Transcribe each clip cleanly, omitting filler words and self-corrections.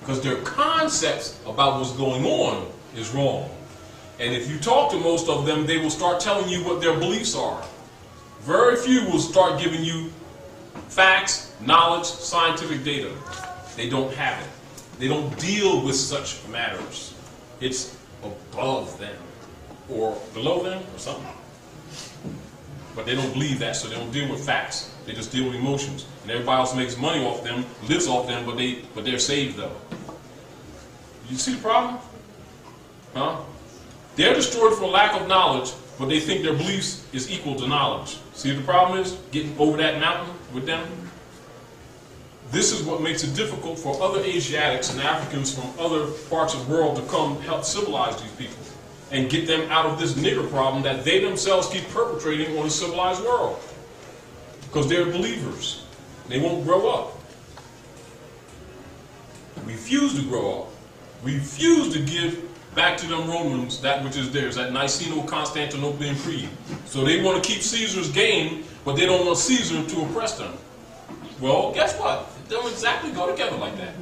because their concepts about what's going on is wrong. And if you talk to most of them, they will start telling you what their beliefs are. Very few will start giving you facts, knowledge, scientific data. They don't have it. They don't deal with such matters. It's above them, or below them, or something. But they don't believe that, so they don't deal with facts. They just deal with emotions. And everybody else makes money off them, lives off them, but they're saved though. You see the problem? Huh? They're destroyed for lack of knowledge, but they think their beliefs is equal to knowledge. See what the problem is? Getting over that mountain with them? This is what makes it difficult for other Asiatics and Africans from other parts of the world to come help civilize these people and get them out of this nigger problem that they themselves keep perpetrating on a civilized world. Because they're believers. They won't grow up. Refuse to grow up. Refuse to give back to them Romans that which is theirs, that Niceno-Constantinopolitan Creed. So they want to keep Caesar's game, but they don't want Caesar to oppress them. Well, guess what? It don't exactly go together like that.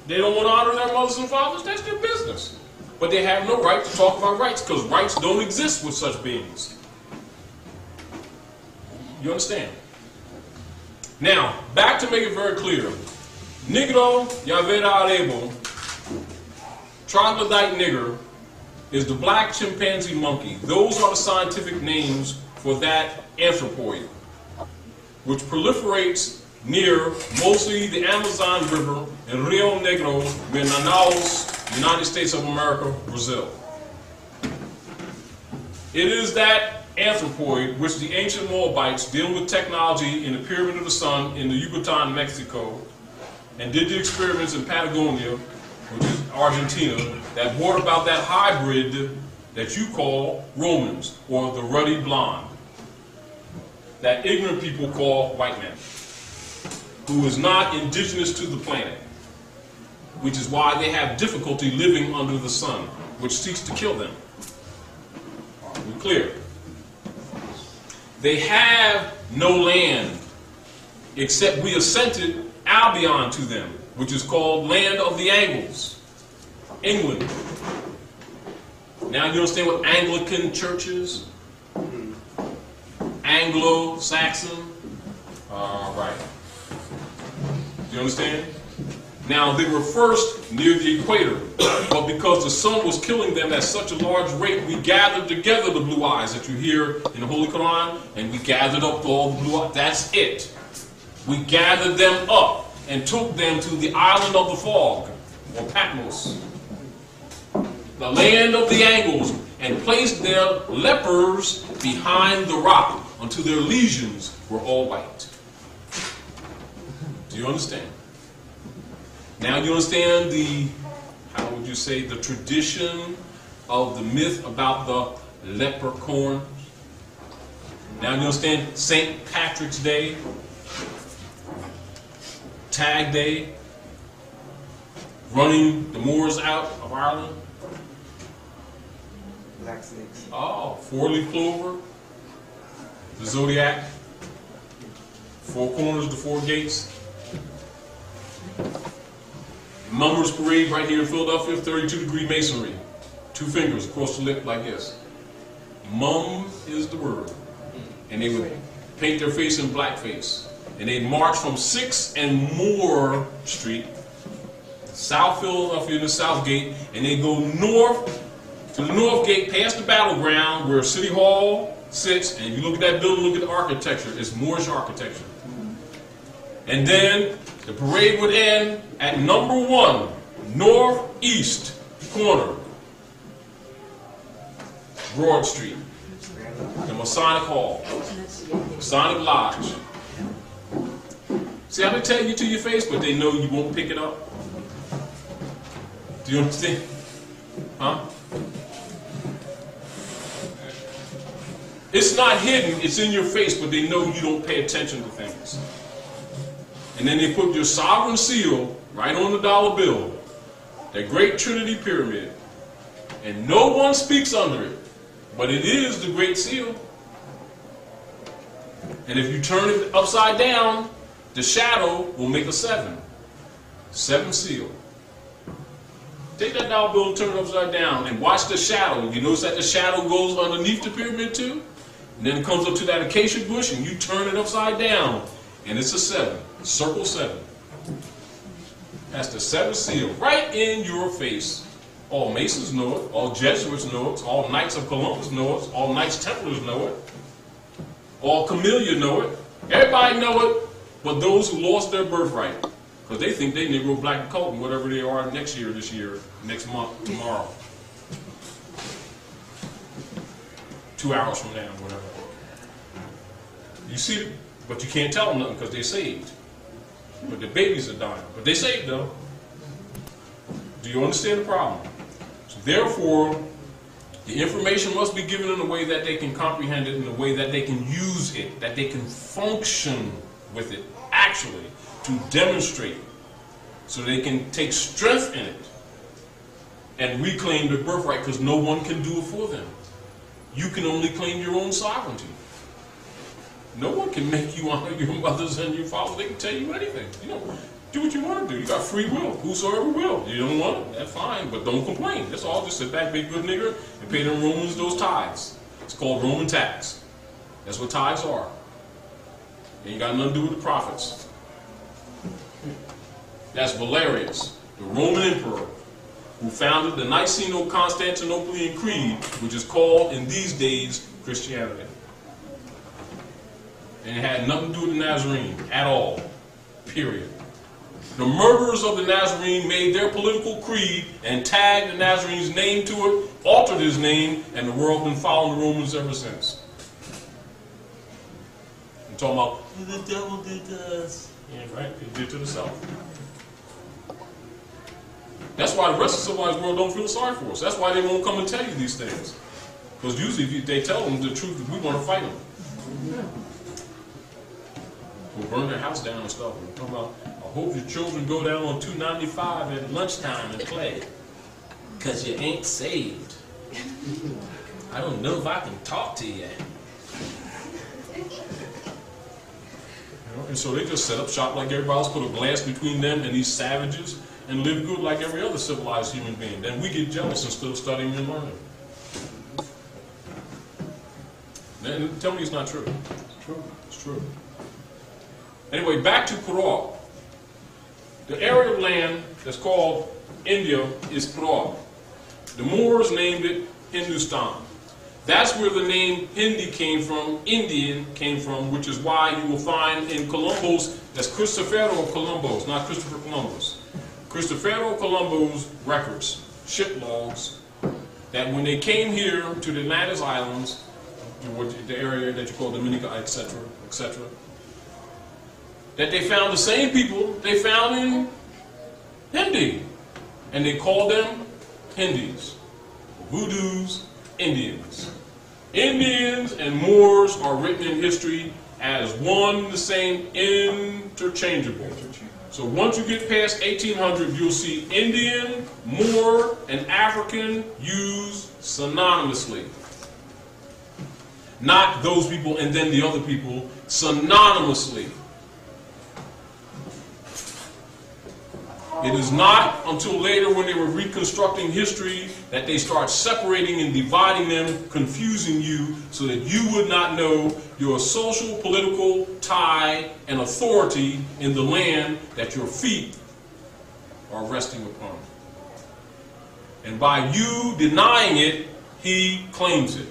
They don't want to honor their mothers and fathers, that's their business. But they have no right to talk about rights, because rights don't exist with such beings. You understand? Now, back to make it very clear. Negro Yavera Arebo, troglodyte nigger, is the black chimpanzee monkey. Those are the scientific names for that anthropoid, which proliferates near mostly the Amazon River in Rio Negro, Manaus, United States of America, Brazil. It is that anthropoid which the ancient Moabites, dealing with technology in the Pyramid of the Sun in the Yucatan, Mexico, and did the experiments in Patagonia, which is Argentina, that brought about that hybrid that you call Romans, or the ruddy blonde, that ignorant people call white man, who is not indigenous to the planet, which is why they have difficulty living under the sun, which seeks to kill them. We're clear. They have no land, except we assented Albion to them, which is called Land of the Angles, England. Now you understand what Anglican church is? Anglo-Saxon? All right. Do you understand? Now they were first near the equator, but because the sun was killing them at such a large rate, we gathered together the blue eyes that you hear in the Holy Quran, and we gathered up all the blue eyes. That's it. We gathered them up and took them to the island of the fog, or Patmos, the land of the angles, and placed their lepers behind the rock until their lesions were all white. Do you understand? Now you understand the, how would you say, the tradition of the myth about the leprechaun? Now you understand St. Patrick's Day, Tag Day, running the Moors out of Ireland. Black snakes. Oh, four-leaf clover, the zodiac, four corners, the four gates. Mummers Parade right here in Philadelphia, 32-degree masonry. 2 fingers across the lip like this. Mum is the word. And they would paint their face in blackface. And they'd march from 6th and Moore Street, South Philadelphia to the South Gate, and they'd go north to the North Gate, past the battleground where City Hall sits, and you look at that building, look at the architecture. It's Moorish architecture. And then the parade would end at number 1, northeast corner, Broad Street, the Masonic Hall, Masonic Lodge. See, I've been telling you to your face, but they know you won't pick it up. Do you understand? Huh? It's not hidden, it's in your face, but they know you don't pay attention to things. And then they put your sovereign seal right on the dollar bill, that great Trinity pyramid. And no one speaks under it, but it is the great seal. And if you turn it upside down, the shadow will make a 7. Seventh seal. Take that dollar bill and turn it upside down and watch the shadow. You notice that the shadow goes underneath the pyramid too? And then it comes up to that acacia bush and you turn it upside down. And it's a 7. Circle 7. That's the 7th seal. Right in your face. All Masons know it. All Jesuits know it. All Knights of Columbus know it. All Knights Templars know it. All Camellia know it. Everybody know it, but those who lost their birthright. Because they think they Negro, Black, and Colton, whatever they are next year, this year, next month, tomorrow. 2 hours from now, whatever. You see it, but you can't tell them nothing because they're saved. But the babies are dying. But they saved though. Do you understand the problem? So therefore, the information must be given in a way that they can comprehend it, in a way that they can use it, that they can function with it, actually, to demonstrate, so they can take strength in it and reclaim their birthright, because no one can do it for them. You can only claim your own sovereignty. No one can make you honor your mothers and your fathers. They can tell you anything. You know, do what you want to do. You got free will. Whosoever will. You don't want it, that's fine, but don't complain. That's all. Just sit back, be a good nigger, and pay them Romans those tithes. It's called Roman tax. That's what tithes are. Ain't got nothing to do with the prophets. That's Valerius, the Roman emperor, who founded the Niceno-Constantinopolitan Creed, which is called in these days Christianity. And it had nothing to do with the Nazarene at all. Period. The murderers of the Nazarene made their political creed and tagged the Nazarene's name to it, altered his name, and the world has been following the Romans ever since. I'm talking about, the devil did this. Yeah, right? He did to the South. That's why the rest of the civilized world don't feel sorry for us. That's why they won't come and tell you these things. Because usually if they tell them the truth, we want to fight them. We'll burn their house down and stuff. We're talking about, I hope your children go down on 295 at lunchtime and play. Because you ain't saved. I don't know if I can talk to you. And so they just set up shop like everybody else, put a glass between them and these savages, and live good like every other civilized human being. Then we get jealous instead of studying and learning. Then tell me it's not true. It's true. It's true. Anyway, back to Pura. The area of land that's called India is Pura. The Moors named it Hindustan. That's where the name Hindi came from, Indian came from, which is why you will find in Colombo's, that's Cristofero Colombo's, not Christopher Columbus. Cristofero Colombo's records, ship logs, that when they came here to the Atlantis Islands, the area that you call Dominica, etc., etc., that they found the same people they found in Hindi. And they called them Hindis. Voodoos, Indians. Indians and Moors are written in history as one and the same, interchangeable. So once you get past 1800, you'll see Indian, Moor, and African used synonymously. Not those people and then the other people, synonymously. It is not until later when they were reconstructing history that they start separating and dividing them, confusing you so that you would not know your social, political tie and authority in the land that your feet are resting upon. And by you denying it, he claims it.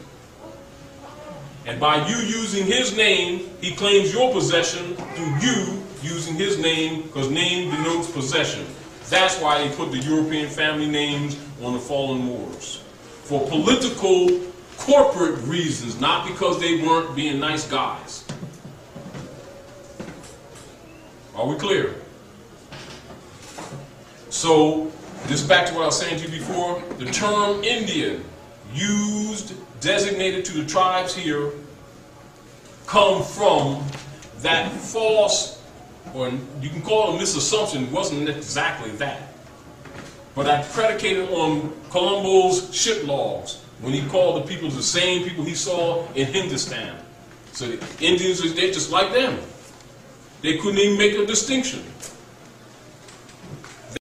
And by you using his name, he claims your possession through you using his name, because name denotes possession. That's why they put the European family names on the fallen Moors. For political, corporate reasons, not because they weren't being nice guys. Are we clear? So, this is back to what I was saying to you before. The term Indian, used, designated to the tribes here, come from that false, or you can call it a misassumption, it wasn't exactly that. But I predicated on Colombo's ship logs when he called the people the same people he saw in Hindustan. So the Indians, they're just like them. They couldn't even make a distinction.